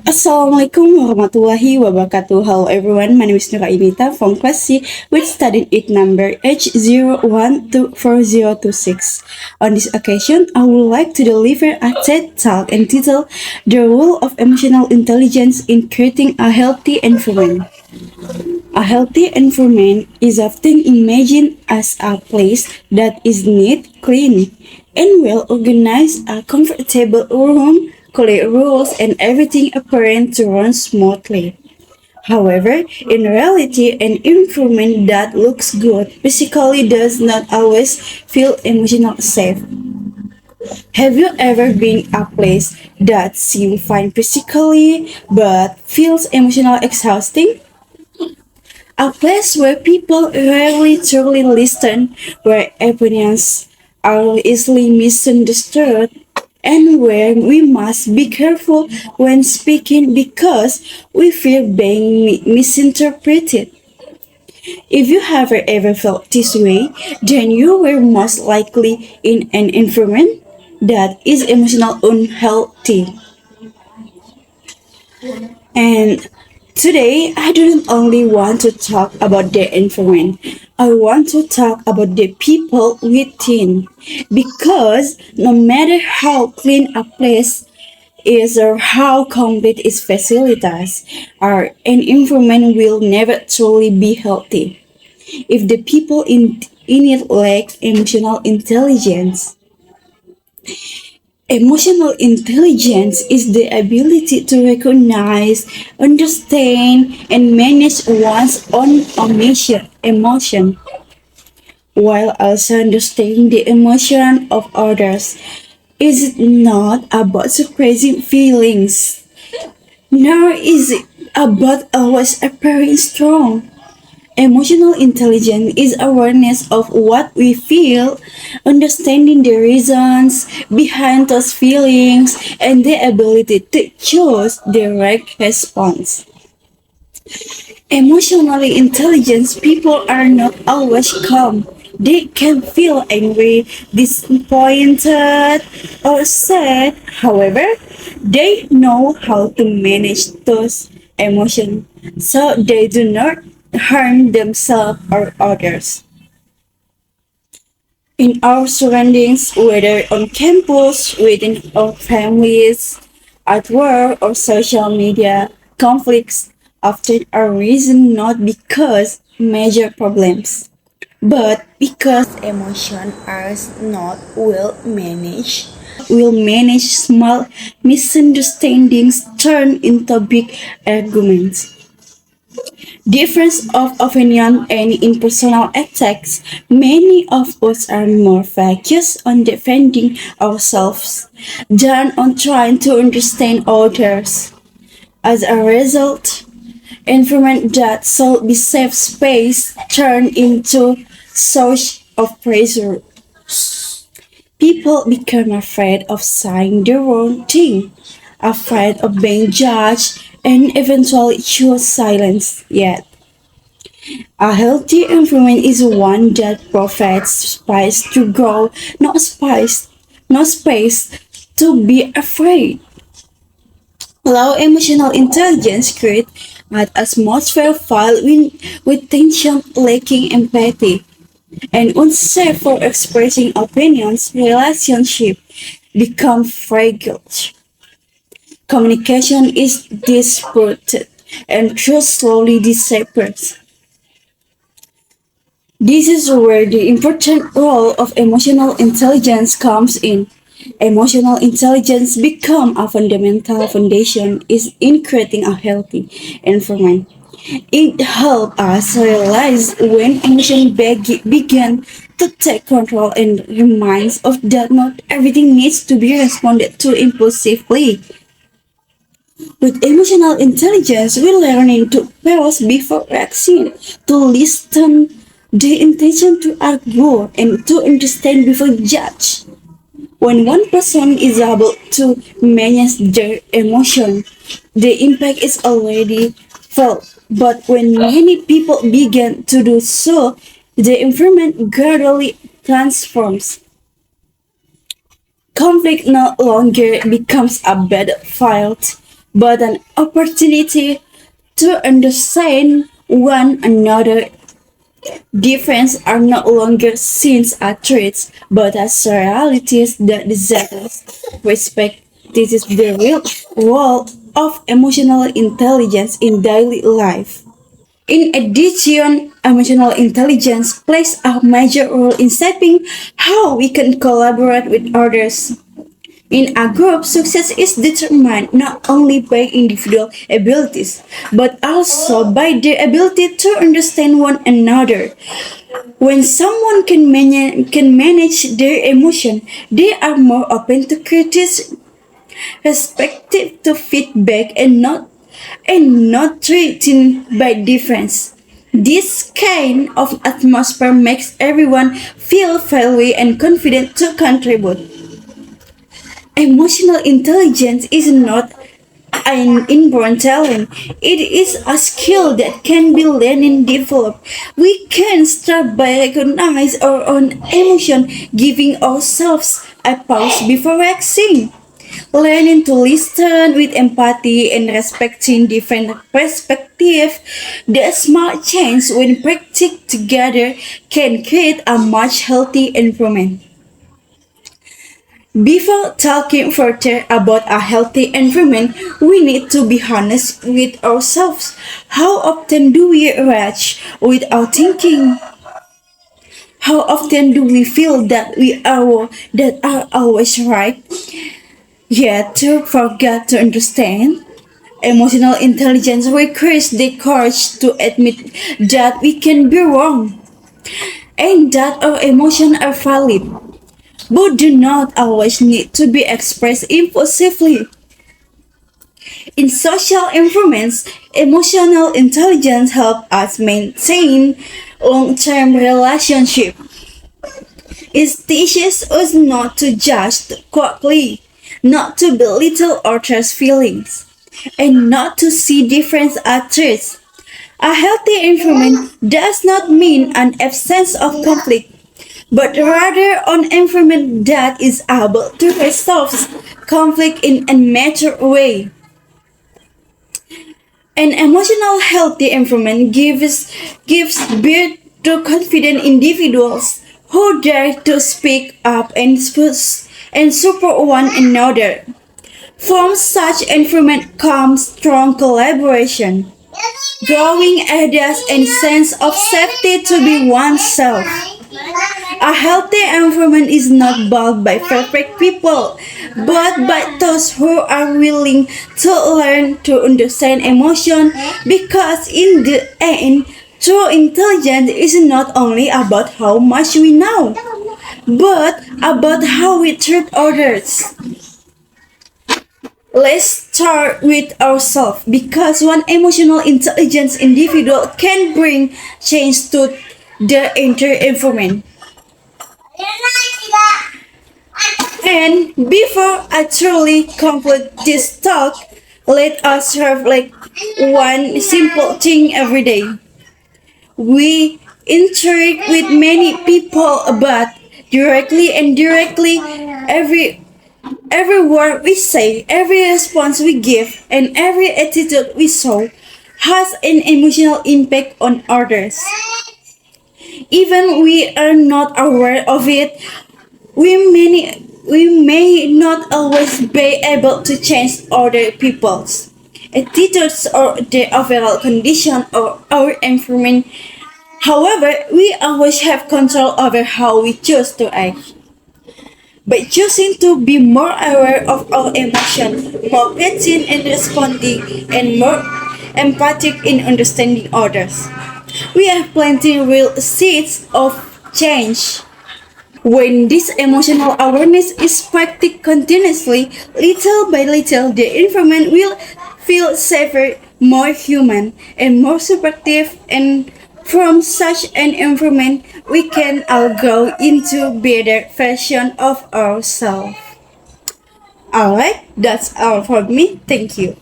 Assalamualaikum warahmatullahi wabarakatuh. Hello everyone, my name is Ayunita from class C with study it number H012406. On this occasion, I would like to deliver a TED talk entitled The Role of Emotional Intelligence in Creating a Healthy Environment. A healthy environment is often imagined as a place that is neat, clean, and well organized, a comfortable room, clear rules, and everything apparent to run smoothly. However, in reality, an environment that looks good physically does not always feel emotionally safe. Have you ever been a place that seems fine physically but feels emotionally exhausting? A place where people rarely truly listen, where opinions are easily misunderstood, and where we must be careful when speaking because we fear being misinterpreted. If you have ever felt this way, then you were most likely in an environment that is emotional unhealthy. And today, I don't only want to talk about the environment. I want to talk about the people within. Because no matter how clean a place is or how complete its facilities are, an environment will never truly be healthy. If the people in it lack emotional intelligence, emotional intelligence is the ability to recognize, understand, and manage one's own emotion, while also understanding the emotion of others. Is not about suppressing feelings, nor is it about always appearing strong. Emotional intelligence is awareness of what we feel, understanding the reasons behind those feelings, and the ability to choose the right response. Emotionally intelligent people are not always calm. They can feel angry, disappointed, or sad. However, they know how to manage those emotions so they do not harm themselves or others. In our surroundings, whether on campus, within our families, at work, or social media, conflicts often arisen not because major problems, but because emotions are not well managed. Will manage small misunderstandings turn into big arguments. Difference of opinion and in personal attacks, many of us are more focused on defending ourselves than on trying to understand others. As a result, environment that should be safe space turn into source of pressure. People become afraid of saying the wrong thing, afraid of being judged, and eventually choose silence. Yet, a healthy environment is one that provides space to grow, not space to be afraid. Low emotional intelligence creates an atmosphere filled with tension, lacking empathy, and unsafe for expressing opinions. Relationships become fragile. Communication is distorted, and trust slowly disappears. This is where the important role of emotional intelligence comes in. Emotional intelligence becomes a fundamental foundation is in creating a healthy environment. It helps us realize when emotions begin to take control and reminds us that not everything needs to be responded to impulsively. With emotional intelligence, we learn to pause before reacting, to listen, the intention to argue, and to understand before judge. When one person is able to manage their emotion, the impact is already felt. But when many people begin to do so, the environment gradually transforms. Conflict no longer becomes a battlefield, but an opportunity to understand one another. Differences are no longer seen as threats, but as realities that deserve respect. This is the real role of emotional intelligence in daily life. In addition, emotional intelligence plays a major role in shaping how we can collaborate with others. In a group, success is determined not only by individual abilities, but also by their ability to understand one another. When someone can manage their emotion, they are more open to criticism, receptive to feedback, and not threatened by difference. This kind of atmosphere makes everyone feel fairly and confident to contribute. Emotional intelligence is not an inborn talent. It is a skill that can be learned and developed. We can start by recognizing our own emotion, giving ourselves a pause before reacting. Learning to listen with empathy and respecting different perspectives, the small change when practiced together can create a much healthy environment. Before talking further about a healthy environment, we need to be honest with ourselves. How often do we rush without thinking? How often do we feel that are always right, yet to forget to understand? Emotional intelligence requires the courage to admit that we can be wrong and that our emotions are valid, but do not always need to be expressed impulsively. In social environments, emotional intelligence helps us maintain long-term relationships. It teaches us not to judge quickly, not to belittle others' feelings, and not to see difference as threats. A healthy environment does not mean an absence of conflict, but rather an environment that is able to resolve conflict in a mature way. An emotional healthy environment gives birth to confident individuals who dare to speak up and support one another. From such environment comes strong collaboration, growing ideas and sense of safety to be oneself. A healthy environment is not built by perfect people, but by those who are willing to learn to understand emotion because in the end, true intelligence is not only about how much we know, but about how we treat others. Let's start with ourselves because one emotional intelligence individual can bring change to the entire environment. And before I truly conclude this talk, let us reflect one simple thing every day. We interact with many people, but directly and indirectly, every word we say, every response we give, and every attitude we show has an emotional impact on others. Even we are not aware of it, we may not always be able to change other people's attitudes or the overall condition of our environment. However, we always have control over how we choose to act. By choosing to be more aware of our emotions, more patient in responding, and more empathic in understanding others, we have planted real seeds of change. When this emotional awareness is practiced continuously, little by little, the environment will feel safer, more human, and more supportive. And from such an environment, we can all grow into better version of ourselves. Alright, that's all for me. Thank you.